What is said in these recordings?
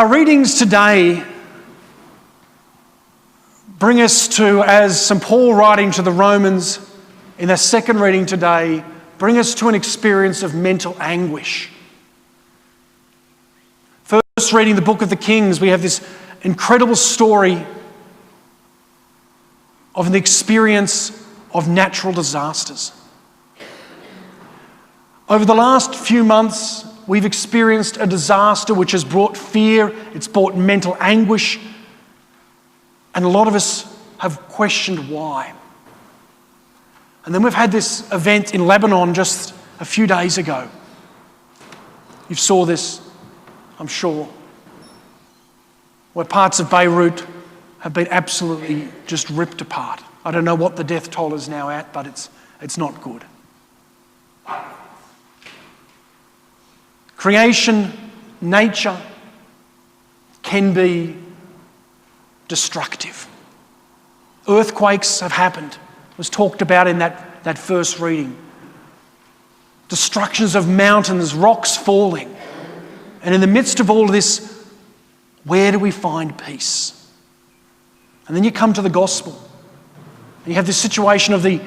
Our readings today bring us to, as St. Paul writing to the Romans in their second reading today, bring us to an experience of mental anguish. First reading the book of the Kings, we have this incredible story of an experience of natural disasters. Over the last few months, we've experienced a disaster which has brought fear, it's brought mental anguish, and a lot of us have questioned why. And then we've had this event in Lebanon just a few days ago. You saw this, I'm sure, where parts of Beirut have been absolutely just ripped apart. I don't know what the death toll is now at, but it's not good. Creation, nature can be destructive. Earthquakes have happened. It was talked about in that first reading. Destructions of mountains, rocks falling. And in the midst of all of this, where do we find peace? And then you come to the gospel. And you have this situation of the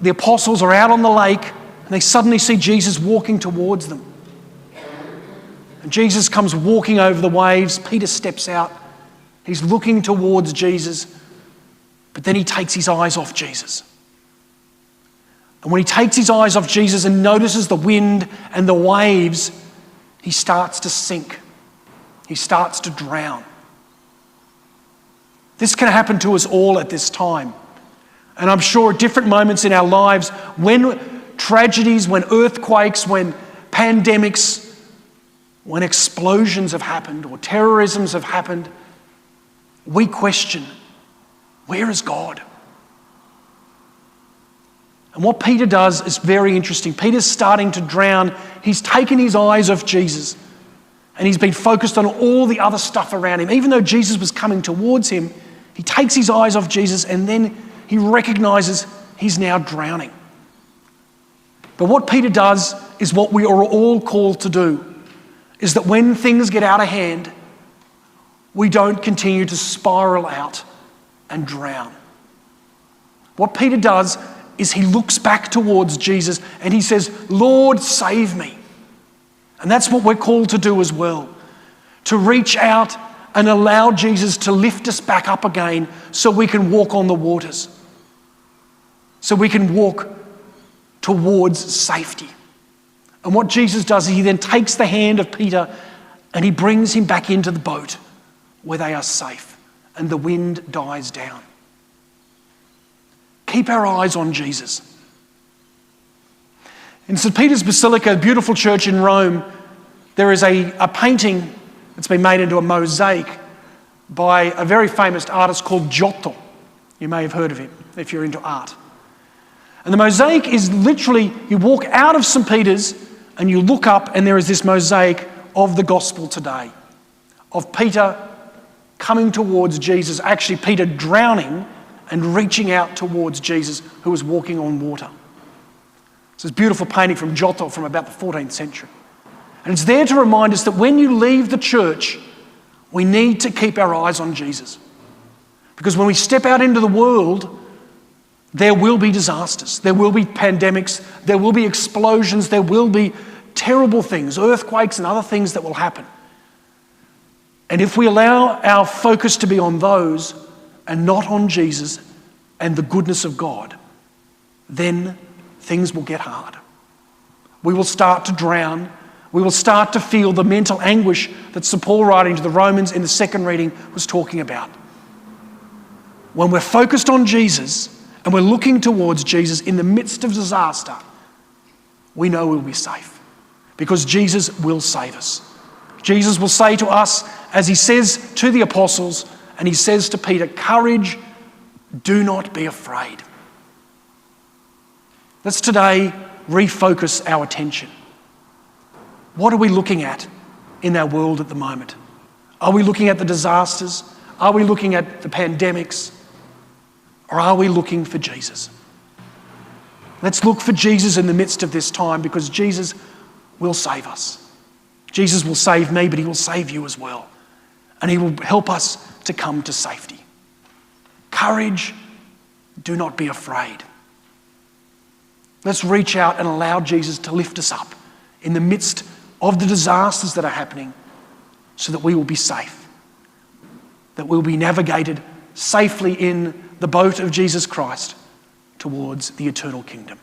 apostles are out on the lake and they suddenly see Jesus walking towards them. And Jesus comes walking over the waves. Peter steps out. He's looking towards Jesus, but then he takes his eyes off Jesus. And when he takes his eyes off Jesus and notices the wind and the waves, he starts to sink. He starts to drown. This can happen to us all at this time. And I'm sure at different moments in our lives, when tragedies, when earthquakes, when pandemics, when explosions have happened or terrorisms have happened, we question, where is God? And what Peter does is very interesting. Peter's starting to drown. He's taken his eyes off Jesus and he's been focused on all the other stuff around him. Even though Jesus was coming towards him, he takes his eyes off Jesus and then he recognizes he's now drowning. But what Peter does is what we are all called to do, is that when things get out of hand, we don't continue to spiral out and drown. What Peter does is he looks back towards Jesus and he says, Lord, save me. And that's what we're called to do as well, to reach out and allow Jesus to lift us back up again so we can walk on the waters, so we can walk towards safety. And what Jesus does is he then takes the hand of Peter and he brings him back into the boat where they are safe and the wind dies down. Keep our eyes on Jesus. In St. Peter's Basilica, a beautiful church in Rome, there is a painting that's been made into a mosaic by a very famous artist called Giotto. You may have heard of him if you're into art. And the mosaic is literally, you walk out of St. Peter's and you look up and there is this mosaic of the gospel today, of Peter coming towards Jesus, actually Peter drowning and reaching out towards Jesus who was walking on water. It's this beautiful painting from Giotto from about the 14th century. And it's there to remind us that when you leave the church, we need to keep our eyes on Jesus. Because when we step out into the world, there will be disasters, there will be pandemics, there will be explosions, there will be terrible things, earthquakes and other things that will happen. And if we allow our focus to be on those and not on Jesus and the goodness of God, then things will get hard. We will start to drown. We will start to feel the mental anguish that St. Paul writing to the Romans in the second reading was talking about. When we're focused on Jesus and we're looking towards Jesus in the midst of disaster, we know we'll be safe because Jesus will save us. Jesus will say to us, as he says to the apostles, and he says to Peter, courage, do not be afraid. Let's today refocus our attention. What are we looking at in our world at the moment? Are we looking at the disasters? Are we looking at the pandemics? Or are we looking for Jesus? Let's look for Jesus in the midst of this time because Jesus will save us. Jesus will save me, but he will save you as well. and he will help us to come to safety. Courage, do not be afraid. Let's reach out and allow Jesus to lift us up in the midst of the disasters that are happening so that we will be safe, that we'll be navigated safely in the boat of Jesus Christ towards the eternal kingdom.